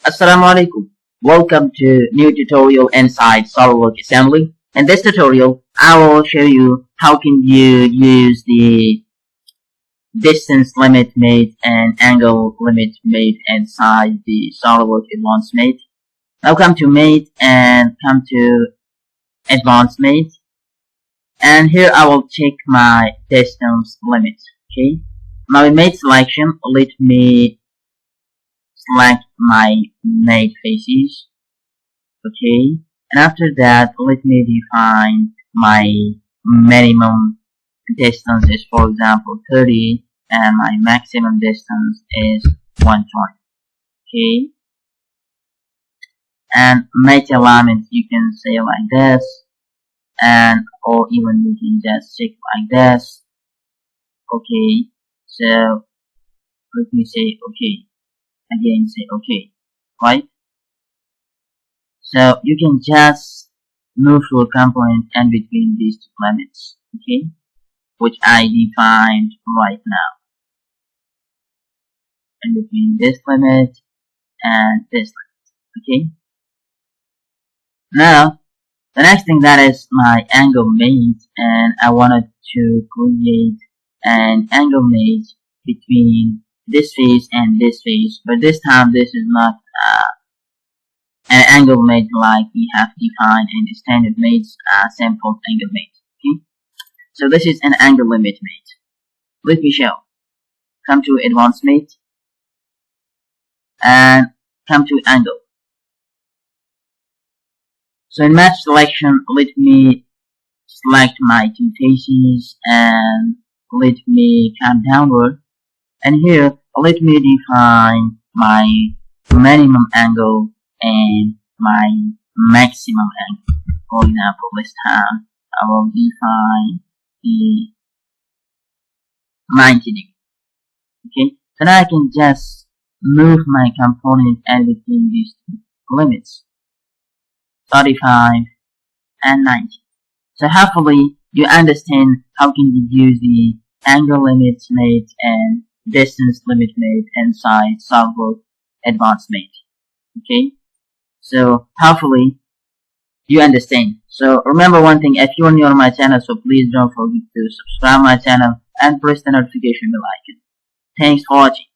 Assalamu alaikum. Welcome to new tutorial inside SolidWorks assembly. In this tutorial, I will show you how can you use the distance limit made and angle limit made inside the SolidWorks advanced mate. Now come to mate and come to advanced mate, and here I will check my distance limit. Okay, now in mate selection, let me select my mate faces. Okay, and after that let me define my minimum distance is, for example, 30, and my maximum distance is 120. Okay, and mate alignment you can say like this, and or even you can just check like this. Okay, so let me say okay, again say okay, right? So you can just move your component in between these two limits, okay, which I defined right now, in between this limit and this limit. Okay, now the next thing, that is my angle mate, and I wanted to create an angle mate between this face and this face, but this time this is not an angle mate like we have defined in the standard mates, simple angle mate. Okay, so this is an angle limit mate. Let me show. Come to advanced mate and come to angle. So in match selection, let me select my two faces and let me come downward, and here let me define my minimum angle and my maximum angle. For example, this time I will define the 90 degree. Okay, so now I can just move my component in between these two limits, 35 and 90. So hopefully you understand how can you use the angle limit mate and distance limit mate inside SolidWorks advanced mate. Okay, so hopefully you understand. So remember one thing, if you are new on my channel, so please don't forget to subscribe my channel and press the notification bell icon. Thanks for watching.